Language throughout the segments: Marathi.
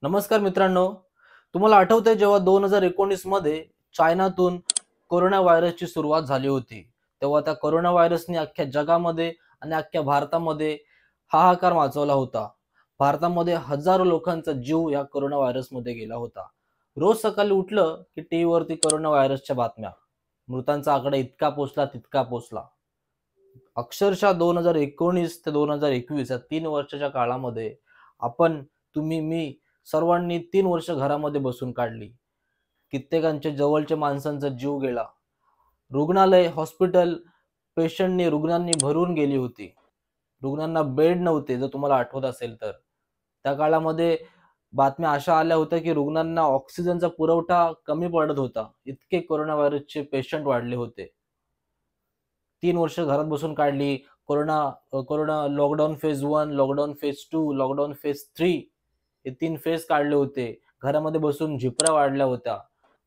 नमस्कार मित्रांनो. तुम्हाला आठवतंय जेव्हा 2019 मध्ये चायनातून कोरोना व्हायरसची सुरुवात झाली होती, तेव्हा त्या कोरोना व्हायरसने अख्ख्या जगामध्ये आणि अख्ख्या भारतामध्ये हाहाकार माजवला होता. भारतामध्ये हजारो लोकांचा जीव या कोरोना व्हायरसमध्ये गेला होता. रोज सकाळी उठलं की टीव्हीवरती कोरोना व्हायरसच्या बातम्या. मृतांचा आकडा इतका पोचला, तितका पोचला. अक्षरशः 2019 ते 2021 या 3 वर्षाच्या काळामध्ये आपण, तुम्ही, मी सर्वांनी 3 वर्ष घरामध्ये बसून काढली. कित्येकांचे जवळच्या माणसांचा जीव गेला. रुग्णालय, हॉस्पिटल रुग्णांनी भरून गेली होती. रुग्णांना बेड नव्हते, जर तुम्हाला आठवत असेल तर. त्या काळामध्ये बातम्या अशा आल्या होत्या की रुग्णांना ऑक्सिजनचा पुरवठा कमी पडत होता. इतके कोरोना व्हायरसचे पेशंट वाढले होते. 3 वर्ष घरात बसून काढली. Corona lockdown phase 1, lockdown phase 2, lockdown phase 3 हे 3 फेज काढले होते. घरामध्ये बसून झिपऱ्या वाढल्या होत्या.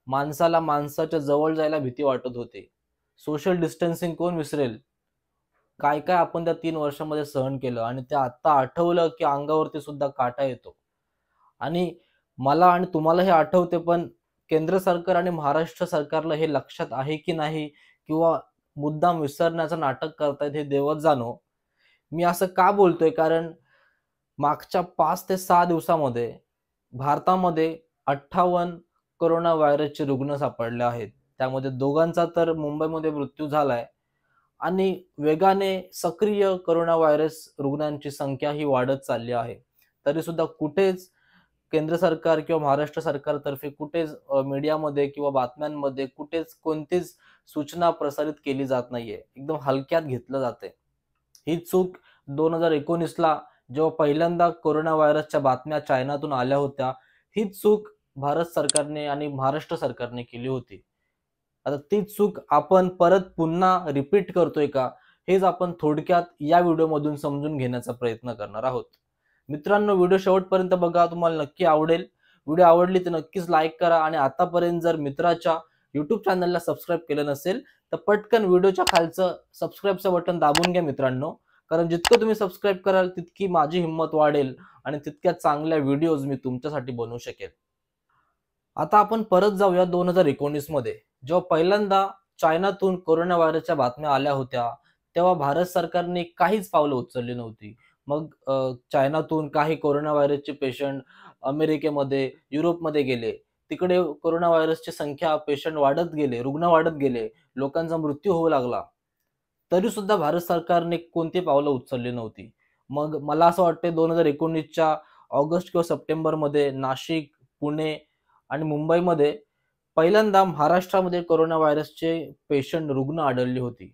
माणसाला माणसाच्या जवळ जायला भीती वाटत होती. सोशल डिस्टन्सिंग कोण विसरेल? काय काय आपण त्या 3 वर्षामध्ये सहन केलं आणि ते आता आठवलं की अंगावरती सुद्धा काटा येतो. आणि मला आणि तुम्हाला हे आठवते, पण केंद्र सरकार आणि महाराष्ट्र सरकारला हे लक्षात आहे की नाही, किंवा मुद्दाम विसरण्याचं नाटक करतायत हे देवच जाणो. मी असं का बोलतोय? कारण मागच्या 5 ते 6 दिवसामध्ये भारतामध्ये 58 कोरोना व्हायरसचे रुग्ण सापडले आहेत. त्यामध्ये दोघांचा तर मुंबईमध्ये मृत्यू झालाय आणि वेगाने सक्रिय कोरोना व्हायरस रुग्णांची संख्या ही वाढत चालली आहे. तरी सुद्धा कुठेच केंद्र सरकार किंवा महाराष्ट्र सरकारतर्फे कुठेच मीडियामध्ये किंवा बातम्यांमध्ये कुठेच कोणतीच सूचना प्रसारित केली जात नाहीये. एकदम हलक्यात घेतलं जाते. ही चूक 2019ला जेव्हा पहिल्यांदा कोरोना व्हायरसच्या बातम्या चायनातून आल्या होत्या, हीच चूक भारत सरकारने आणि महाराष्ट्र सरकारने केली होती. आता तीच चूक आपण परत पुन्हा रिपीट करतोय का? हेच आपण थोडक्यात या व्हिडिओमधून समजून घेण्याचा प्रयत्न करणार आहोत. मित्रांनो, व्हिडिओ शेवटपर्यंत बघा, तुम्हाला नक्की आवडेल. व्हिडिओ आवडली तर नक्कीच लाईक करा आणि आतापर्यंत जर मित्राच्या YouTube चॅनलला सबस्क्राईब केलं नसेल, तर पटकन व्हिडिओच्या खालचं सबस्क्राईबचं बटन दाबून घ्या मित्रांनो. कारण जितकं तुम्ही सबस्क्राईब कराल तितकी माझी हिंमत वाढेल आणि तितक्या चांगल्या व्हिडिओज मी तुमच्यासाठी बनवू शकेल. आता आपण परत जाऊया 2019 मध्ये. जेव्हा पहिल्यांदा चायनातून कोरोना व्हायरसच्या बातम्या आल्या होत्या, तेव्हा भारत सरकारने काहीच पावलं उचलली नव्हती. मग चायनातून काही कोरोना व्हायरसचे पेशंट अमेरिकेमध्ये, युरोपमध्ये गेले. तिकडे कोरोना व्हायरसची संख्या, पेशंट वाढत गेले, रुग्ण वाढत गेले, लोकांचा मृत्यू होऊ लागला. तरी सुद्धा भारत सरकारने कोणती पावलं उचलली नव्हती. मग मला असं वाटतंय 2019च्या ऑगस्ट किंवा सप्टेंबरमध्ये नाशिक, पुणे आणि मुंबईमध्ये पहिल्यांदा महाराष्ट्रामध्ये कोरोना व्हायरसचे पेशंट, रुग्ण आढळली होती.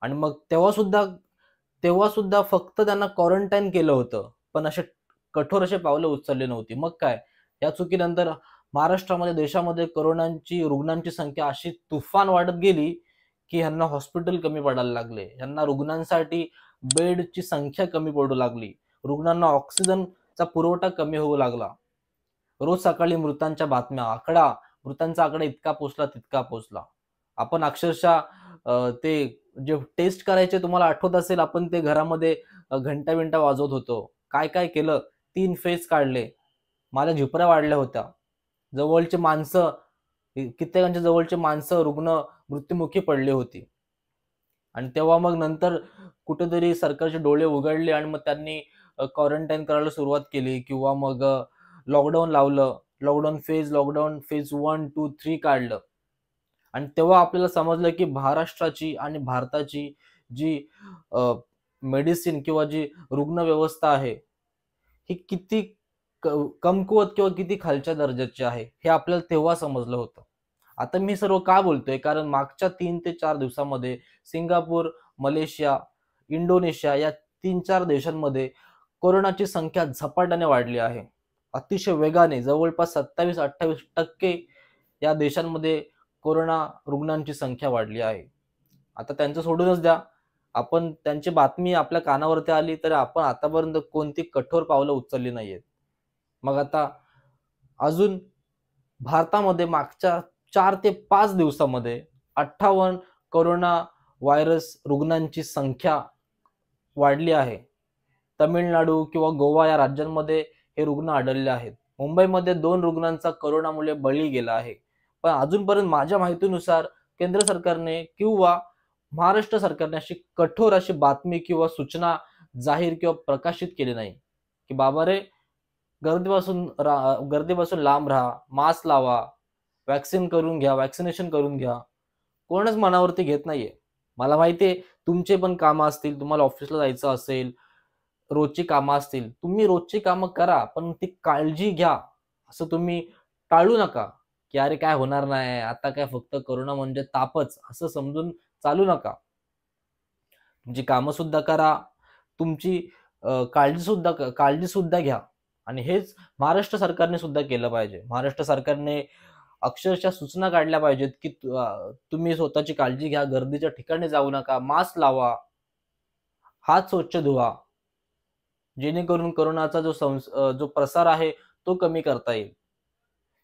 आणि मग तेव्हा सुद्धा फक्त त्यांना क्वारंटाईन केलं होतं. पण असे कठोर असे पावलं उचलली नव्हती. मग काय? या चुकीनंतर महाराष्ट्रामध्ये, देशामध्ये रुग्णांची संख्या अशी तुफान वाढत गेली की ह्यांना हॉस्पिटल कमी पडायला लागले. ह्यांना रुग्णांसाठी बेडची संख्या कमी पडू लागली. रुग्णांना ऑक्सिजनचा पुरवठा कमी होऊ लागला. रोज सकाळी मृतांचा आकडा इतका पोचला, तितका पोचला. आपण अक्षरशः ते जे टेस्ट करायचे, तुम्हाला आठवत असेल, आपण ते घरामध्ये घंटा-बिंटा वाजवत होतो. काय-काय केलं? 3 फेज काढले. माझ्या झिपऱ्या वाढल्या होत्या. जवळचे माणसं, कित्येकांच्या जवळचे माणसं, रुग्ण मृत्युमुखी पडली होती. आणि तेव्हा मग नंतर कुठेतरी सरकारचे डोळे उघडले आणि मग त्यांनी क्वारंटाईन करायला सुरुवात केली, किंवा मग लॉकडाऊन लावलं. लॉकडाऊन फेज 1, 2, 3 काढलं. आणि तेव्हा आपल्याला समजलं की महाराष्ट्राची आणि भारताची जी मेडिसिन किंवा जी रुग्ण व्यवस्था आहे, ही किती कमकुवत किंवा किती खालच्या दर्जाची आहे, हे आपल्याला तेव्हा समजलं होतं. आता मी सर्व का बोलतोय? कारण मागच्या 3 ते 4 दिवसामध्ये सिंगापूर, मलेशिया, इंडोनेशिया या 3-4 देशांमध्ये कोरोनाची संख्या झपाट्याने वाढली आहे. अतिशय वेगाने, जवळपास 27-28% या देशांमध्ये कोरोना रुग्णांची संख्या वाढली आहे. आता त्यांचं सोडूनच द्या. आपण त्यांची बातमी आपल्या कानावरती आली तर आपण आतापर्यंत कोणती कठोर पावलं उचलली नाहीयेत. मग आता अजून भारतामध्ये मागच्या 4 ते 5 दिवसामध्ये 58 कोरोना व्हायरस रुग्णांची संख्या वाढली आहे. तमिळनाडू किंवा गोवा या राज्यांमध्ये हे रुग्ण आढळले आहेत. मुंबईमध्ये 2 रुग्णांचा कोरोनामुळे बळी गेला आहे. पण अजूनपर्यंत माझ्या माहितीनुसार केंद्र सरकारने किंवा महाराष्ट्र सरकारने अशी कठोर अशी बातमी किंवा सूचना जाहीर किंवा प्रकाशित केली नाही, की बाबा रे, गर्दीपासून लांब राहा, मास्क लावा, व्हॅक्सिनेशन करून घ्या. कोणच मनावरती घेत नाहीये. मला माहितीये तुमचे पण कामं असतील, तुम्हाला ऑफिसला जायचं असेल, रोजची कामं असतील. तुम्ही रोजची कामं करा, पण ती काळजी घ्या. असं तुम्ही टाळू नका, की अरे काय होणार नाही, आता काय फक्त कोरोना म्हणजे तापच, असं समजून चालू नका. तुमची कामं सुद्धा करा, तुमची काळजी सुद्धा घ्या. आणि हेच महाराष्ट्र सरकारने सुद्धा केलं पाहिजे. महाराष्ट्र सरकारने अक्षरशः सूचना काढल्या पाहिजेत, की तुम्ही स्वतःची काळजी घ्या, गर्दीच्या ठिकाणी जाऊ नका, मास्क लावा, हात स्वच्छ धुवा, जेणेकरून कोरोनाचा जो प्रसार आहे तो कमी करता येईल.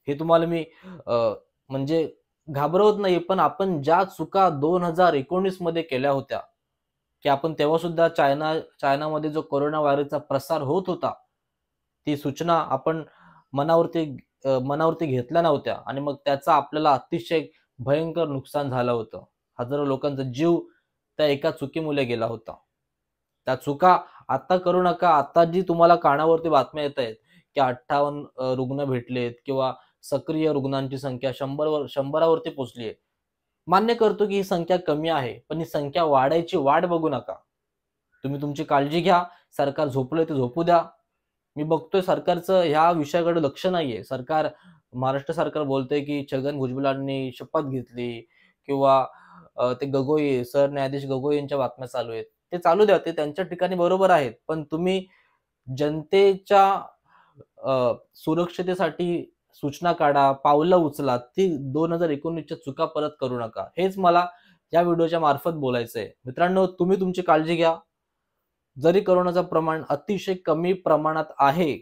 हे तुम्हाला मी म्हणजे घाबरवत नाही, पण आपण ज्या चुका 2019 मध्ये केल्या होत्या, की आपण तेव्हा सुद्धा चायनामध्ये जो कोरोना व्हायरसचा प्रसार होत होता, ती सूचना आपण मनावरती घेतल्या नव्हत्या आणि मग त्याचा आपल्याला अतिशय भयंकर नुकसान झालं होतं. हजारो लोकांचा जीव त्या एका चुकीमुळे गेला होता. त्या चुका आता करू नका. आता जी तुम्हाला कानावरती बातम्या येत आहेत, की 58 रुग्ण भेटलेत किंवा सक्रिय रुग्णांची संख्या 100वरती पोहोचली आहे. मान्य करतो की ही संख्या कमी आहे, पण ही संख्या वाढायची वाट बघू नका. तुम्ही तुमची काळजी घ्या. सरकार झोपलंय ते झोपू द्या. मी बघतोय सरकारचं ह्या विषयाकडे लक्ष नाहीये. महाराष्ट्र सरकार बोलतंय की छगन भुजबळांनी शपथ घेतली किंवा ते सरन्यायाधीश गगोई यांच्या बातम्या चालू आहेत. ते चालू द्या, ते त्यांच्या ठिकाणी बरोबर आहेत. पण तुम्ही जनतेच्या सुरक्षतेसाठी सूचना काढा, पावलं उचला. ती 2019च्या चुका परत करू नका. हेच मला या व्हिडिओच्या मार्फत बोलायचंय. मित्रांनो, तुम्ही तुमची काळजी घ्या. जरी कोरोनाचं प्रमाण अतिशय कमी प्रमाणात आहे,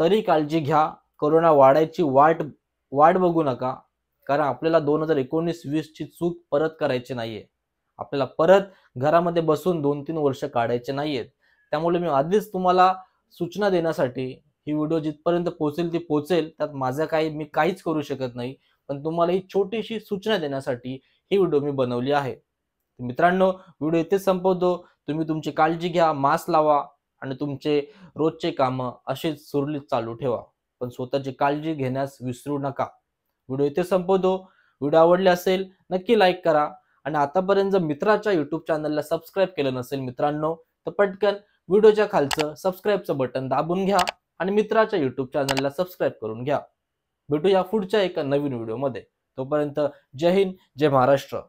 तरी काळजी घ्या. कोरोना वाढायची वाट बघू नका. कारण आपल्याला 2019-20 ची चूक परत करायची नाहीये. आपल्याला परत घरामध्ये बसून 2-3 वर्ष काढायचे नाहीयेत. त्यामुळे मी आधीच तुम्हाला सूचना देण्यासाठी ही व्हिडिओ जिथपर्यंत पोहोचेल ती पोहोचेल. त्यात मी काहीच करू शकत नाही. पण तुम्हाला ही छोटीशी सूचना देण्यासाठी ही व्हिडिओ मी बनवली आहे. मित्रांनो, व्हिडिओ इथेच संपवतो. तुम्ही तुमची काळजी घ्या, मास्क लावा आणि तुमचे रोजचे कामं असेच सुरळीत चालू ठेवा. पण स्वतःची काळजी घेण्यास विसरू नका. व्हिडिओ इथे संपवतो. व्हिडिओ आवडले असेल नक्की लाईक करा आणि आतापर्यंत जर मित्राच्या YouTube चॅनलला सबस्क्राईब केलं नसेल मित्रांनो, तर पटकन व्हिडिओच्या खालचं सबस्क्राईबचं बटन दाबून घ्या आणि मित्राच्या YouTube चॅनलला सबस्क्राईब करून घ्या. भेटूया पुढच्या एका नवीन व्हिडिओमध्ये. तोपर्यंत जय हिंद, जय महाराष्ट्र.